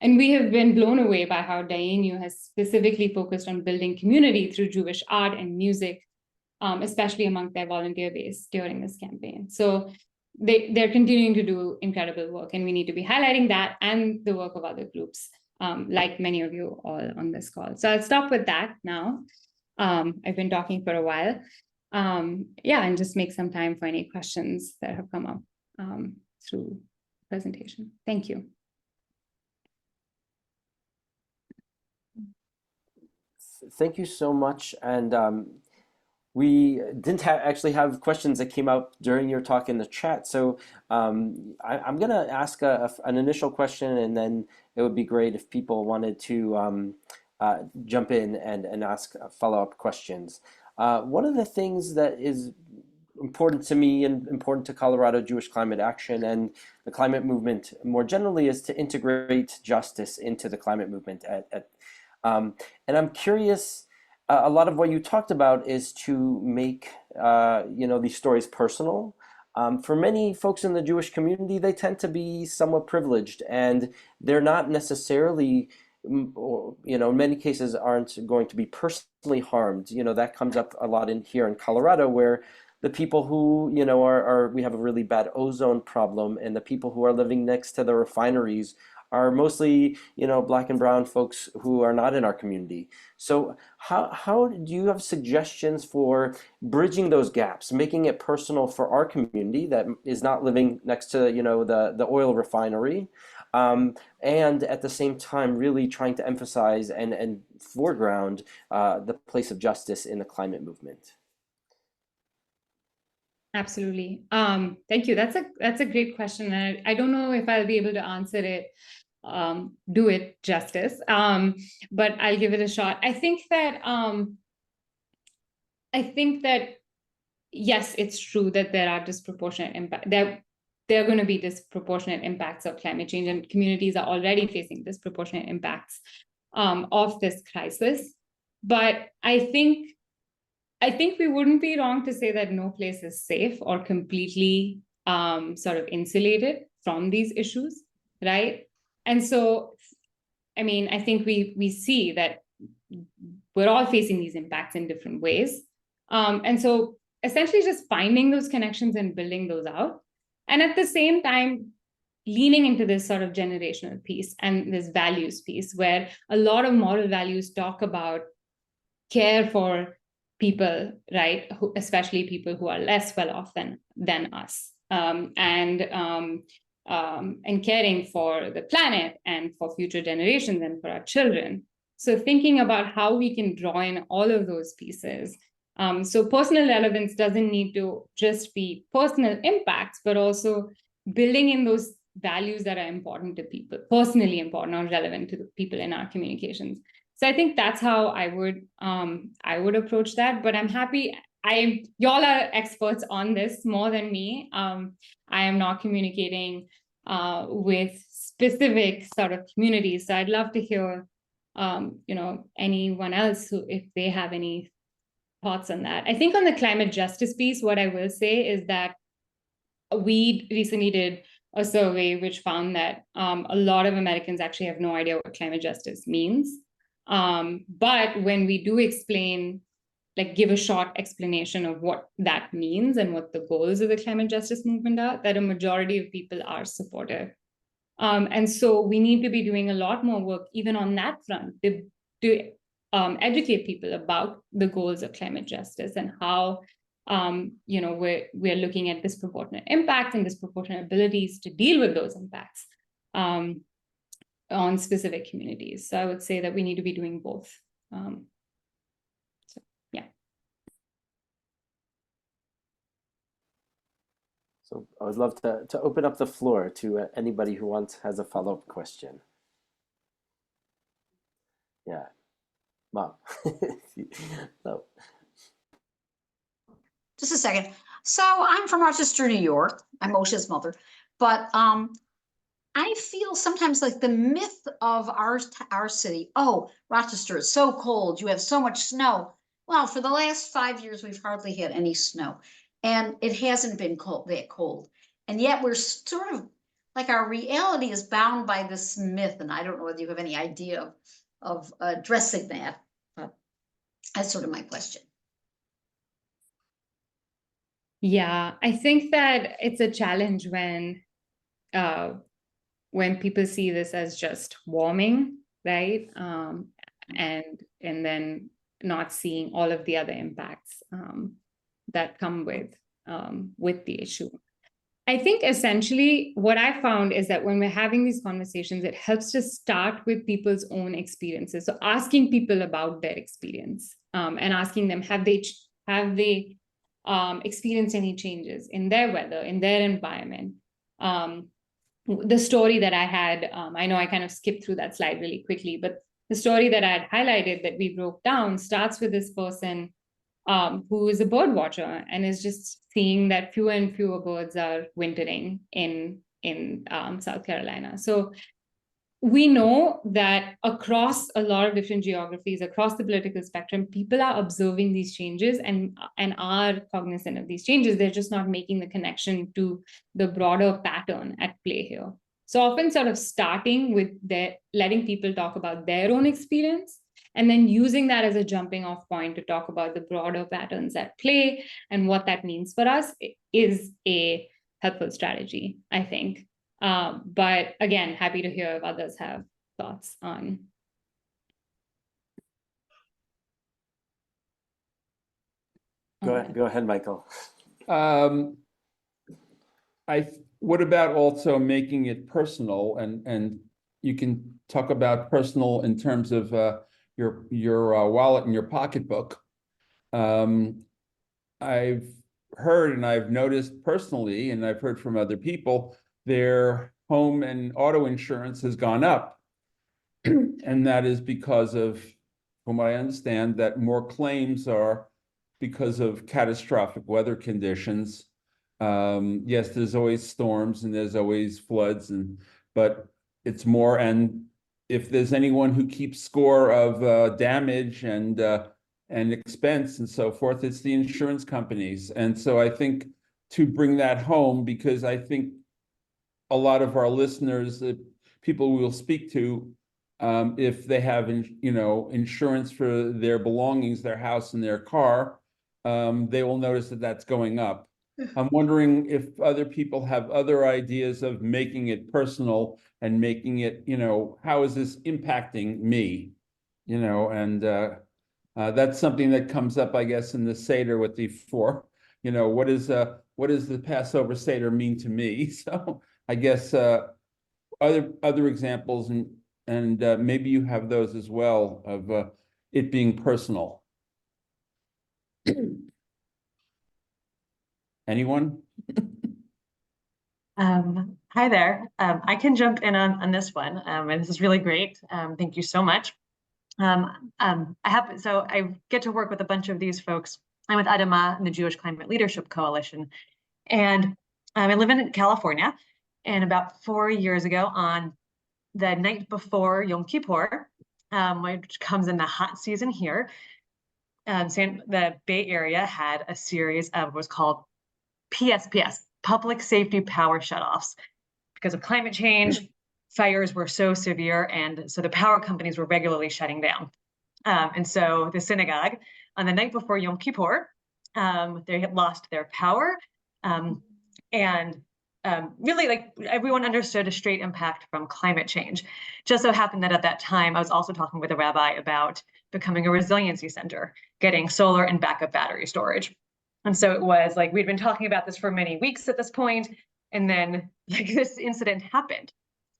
C: And we have been blown away by how Dainu has specifically focused on building community through Jewish art and music, especially among their volunteer base during this campaign. So they're continuing to do incredible work, and we need to be highlighting that and the work of other groups, like many of you all on this call. So I'll stop with that now. I've been talking for a while. Yeah, and just make some time for any questions that have come up through the presentation. Thank you.
B: Thank you so much. And we didn't actually have questions that came out during your talk in the chat. So I'm going to ask an initial question, and then it would be great if people wanted to jump in and ask follow-up questions. One of the things that is important to me and important to Colorado Jewish Climate Action and the climate movement more generally is to integrate justice into the climate movement. And I'm curious, a lot of what you talked about is to make these stories personal. For many folks in the Jewish community, they tend to be somewhat privileged, and they're not necessarily, or, in many cases aren't going to be personally harmed. That comes up a lot here in Colorado, where the people who, we have a really bad ozone problem, and the people who are living next to the refineries are mostly, Black and brown folks who are not in our community. So how do you have suggestions for bridging those gaps, making it personal for our community that is not living next to, the oil refinery, and at the same time really trying to emphasize and foreground the place of justice in the climate movement?
C: Absolutely. Thank you. That's a great question. And I don't know if I'll be able to answer it, do it justice. But I'll give it a shot. I think that yes, it's true that there are disproportionate impact. There are going to be disproportionate impacts of climate change, and communities are already facing disproportionate impacts of this crisis. But I think we wouldn't be wrong to say that no place is safe or completely sort of insulated from these issues, right? And so, I mean, I think we see that we're all facing these impacts in different ways. And so essentially just finding those connections and building those out. And at the same time, leaning into this sort of generational piece and this values piece, where a lot of moral values talk about care for people, right? Especially people who are less well off than us, and caring for the planet and for future generations and for our children. So thinking about how we can draw in all of those pieces. So personal relevance doesn't need to just be personal impacts, but also building in those values that are important to people, personally important or relevant to the people in our communications. So I think that's how I would approach that. But I'm happy. Y'all are experts on this more than me. I am not communicating with specific sort of communities. So I'd love to hear, anyone else if they have any thoughts on that. I think on the climate justice piece, what I will say is that we recently did a survey which found that a lot of Americans actually have no idea what climate justice means. But when we do explain, give a short explanation of what that means and what the goals of the climate justice movement are, that a majority of people are supportive. And so we need to be doing a lot more work even on that front to educate people about the goals of climate justice and how we're looking at disproportionate impacts and disproportionate abilities to deal with those impacts on specific communities. So I would say that we need to be doing both.
B: So I would love to open up the floor to anybody who has a follow-up question. Yeah, Mom. No.
E: Just a second. So I'm from Rochester, New York. I'm Moshe's mother, but I feel sometimes like the myth of our city. Oh, Rochester is so cold. You have so much snow. Well, for the last 5 years, we've hardly had any snow, and it hasn't been that cold. And yet we're sort of like our reality is bound by this myth. And I don't know whether you have any idea of addressing that, but that's sort of my question.
C: Yeah, I think that it's a challenge when people see this as just warming, right? And then not seeing all of the other impacts that come with the issue. I think essentially what I found is that when we're having these conversations, it helps to start with people's own experiences. So asking people about their experience and asking them, have they experienced any changes in their weather, in their environment? The story that I had, I know I kind of skipped through that slide really quickly, but the story that I had highlighted that we broke down starts with this person who is a bird watcher and is just seeing that fewer and fewer birds are wintering in South Carolina. So we know that across a lot of different geographies, across the political spectrum, people are observing these changes and are cognizant of these changes. They're just not making the connection to the broader pattern at play here. So often sort of starting with letting people talk about their own experience and then using that as a jumping off point to talk about the broader patterns at play and what that means for us is a helpful strategy, I think. But again, happy to hear if others have thoughts on.
B: Go ahead, Michael.
F: What about also making it personal, and you can talk about personal in terms of your wallet and your pocketbook. I've heard and I've noticed personally, and I've heard from other people, their home and auto insurance has gone up. And that is because of, from what I understand, that more claims are because of catastrophic weather conditions. Yes, there's always storms and there's always floods, but it's more. And if there's anyone who keeps score of damage and expense and so forth, it's the insurance companies. And so I think to bring that home, because I think a lot of our listeners, people we will speak to, if they have, insurance for their belongings, their house and their car, they will notice that that's going up. I'm wondering if other people have other ideas of making it personal and making it, how is this impacting me? And that's something that comes up, I guess, in the Seder with the four. What does the Passover Seder mean to me? So I guess other examples, and maybe you have those as well of it being personal. Anyone?
G: Hi there. I can jump in on this one, and this is really great. Thank you so much. I get to work with a bunch of these folks. I'm with Adama and the Jewish Climate Leadership Coalition, and I live in California. And about 4 years ago, on the night before Yom Kippur, which comes in the hot season here, the Bay Area had a series of what's called PSPS, Public Safety Power Shutoffs. Because of climate change, fires were so severe, and so the power companies were regularly shutting down. And so the synagogue, on the night before Yom Kippur, they had lost their power. Really, like, everyone understood a straight impact from climate change. Just so happened that at that time, I was also talking with a rabbi about becoming a resiliency center, getting solar and backup battery storage. And so it was like, we'd been talking about this for many weeks at this point, and then like this incident happened.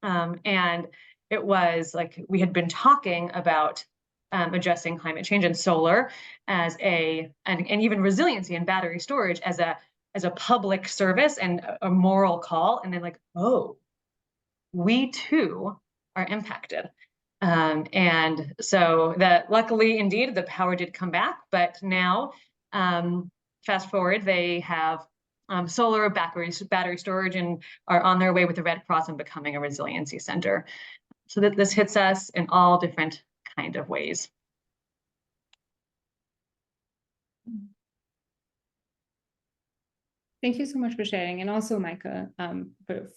G: And it was like, we had been talking about addressing climate change and solar as and even resiliency and battery storage as a public service and a moral call. And then like, oh, we too are impacted. And so luckily, indeed, the power did come back, but now, fast forward, they have solar battery storage and are on their way with the Red Cross and becoming a resiliency center. So that this hits us in all different kind of ways.
C: Thank you so much for sharing, and also Micah,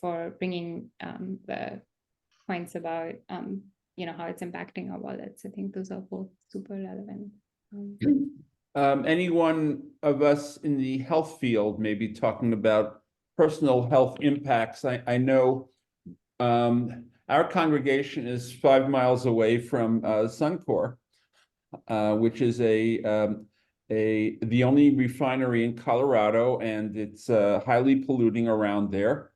C: for bringing the points about how it's impacting our wallets. I think those are both super relevant.
F: Anyone of us in the health field may be talking about personal health impacts. I know our congregation is 5 miles away from Suncor, which is the only refinery in Colorado, and it's highly polluting around there.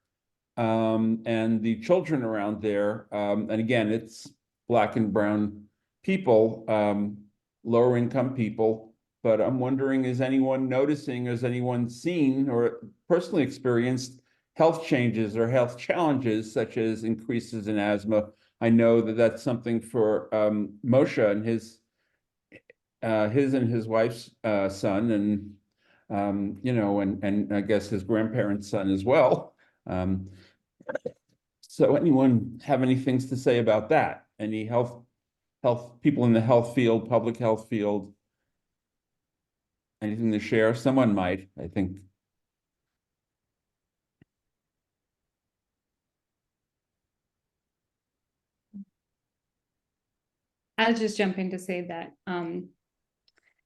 F: And the children around there, and again, it's Black and brown people, lower income people. But I'm wondering, is anyone noticing, has anyone seen or personally experienced health changes or health challenges, such as increases in asthma? I know that that's something for Moshe and his and his wife's son, and you know, and I guess his grandparents' son as well. So anyone have any things to say about that? Any health people in the health field, public health field? Anything to share? Someone might, I think.
C: I'll just jump in to say that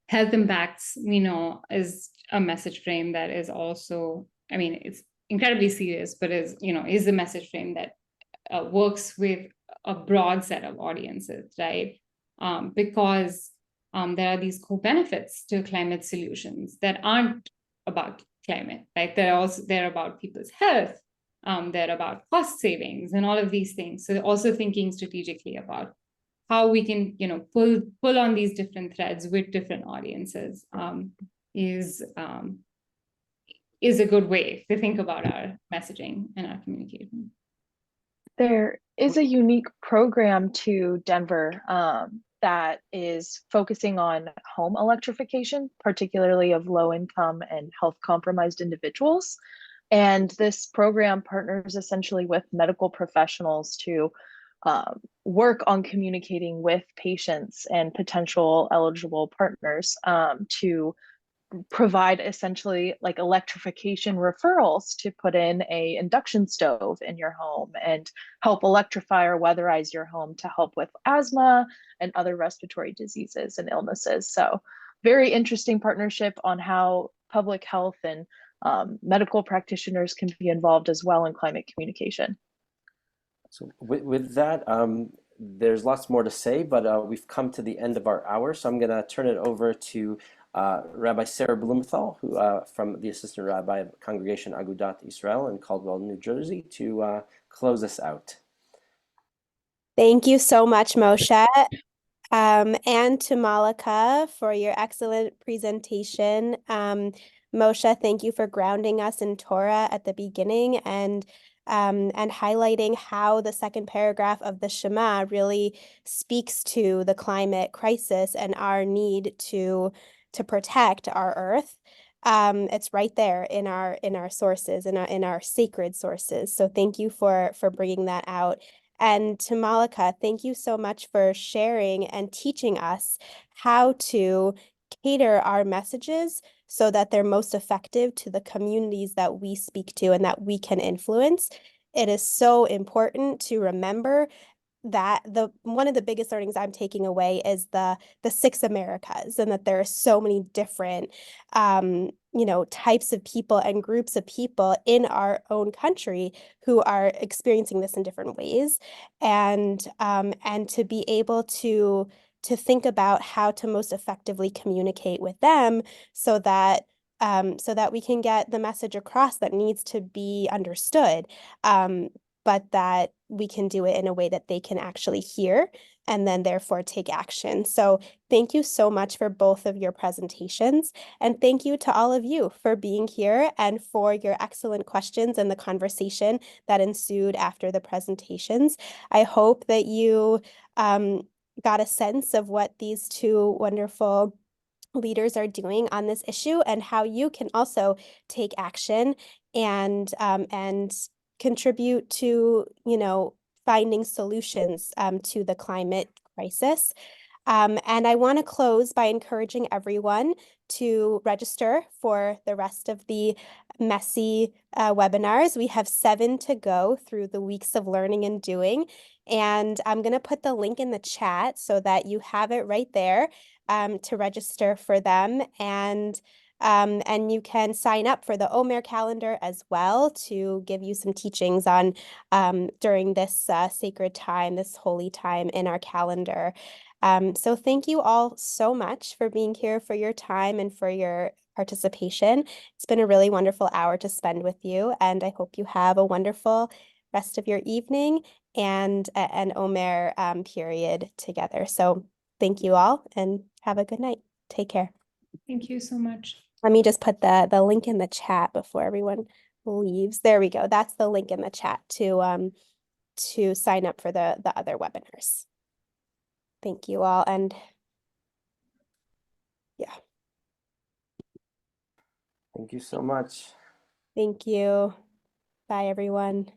C: health impacts, we know, is a message frame that is also, I mean, it's incredibly serious, but is a message frame that works with a broad set of audiences, right? Because there are these co-benefits to climate solutions that aren't about climate, right? They're about people's health, they're about cost savings and all of these things. So also thinking strategically about how we can, pull on these different threads with different audiences is a good way to think about our messaging and our communication.
D: There is a unique program to Denver that is focusing on home electrification, particularly of low income and health compromised individuals. And this program partners essentially with medical professionals to work on communicating with patients and potential eligible partners to provide essentially like electrification referrals to put in a induction stove in your home and help electrify or weatherize your home to help with asthma and other respiratory diseases and illnesses. So very interesting partnership on how public health and medical practitioners can be involved as well in climate communication.
B: So with that, there's lots more to say, but we've come to the end of our hour. So I'm going to turn it over to Rabbi Sarah Blumenthal, who from the Assistant Rabbi of Congregation Agudat Israel in Caldwell, New Jersey, to close us out.
H: Thank you so much, Moshe, and to Malikka for your excellent presentation. Moshe, thank you for grounding us in Torah at the beginning and highlighting how the second paragraph of the Shema really speaks to the climate crisis and our need to protect our earth. It's right there in our sources, in our sacred sources. So thank you for bringing that out. And to Malikka, thank you so much for sharing and teaching us how to cater our messages so that they're most effective to the communities that we speak to and that we can influence. It is so important to remember that one of the biggest learnings I'm taking away is the 6 Americas, and that there are so many different types of people and groups of people in our own country who are experiencing this in different ways, and to be able to think about how to most effectively communicate with them so that we can get the message across that needs to be understood, but that we can do it in a way that they can actually hear and then therefore take action. So thank you so much for both of your presentations. And thank you to all of you for being here and for your excellent questions and the conversation that ensued after the presentations. I hope that you got a sense of what these two wonderful leaders are doing on this issue and how you can also take action and contribute to, finding solutions to the climate crisis. And I want to close by encouraging everyone to register for the rest of the messy webinars. We have 7 to go through the weeks of learning and doing. And I'm going to put the link in the chat so that you have it right there to register for them. And you can sign up for the Omer calendar as well to give you some teachings on during this sacred time, this holy time in our calendar. So thank you all so much for being here, for your time and for your participation. It's been a really wonderful hour to spend with you, and I hope you have a wonderful rest of your evening and an Omer period together. So thank you all and have a good night. Take care.
C: Thank you so much.
H: Let me just put the link in the chat before everyone leaves. There we go. That's the link in the chat to to sign up for the other webinars. Thank you all, and yeah,
B: Thank you so much.
H: thank you. Bye, everyone.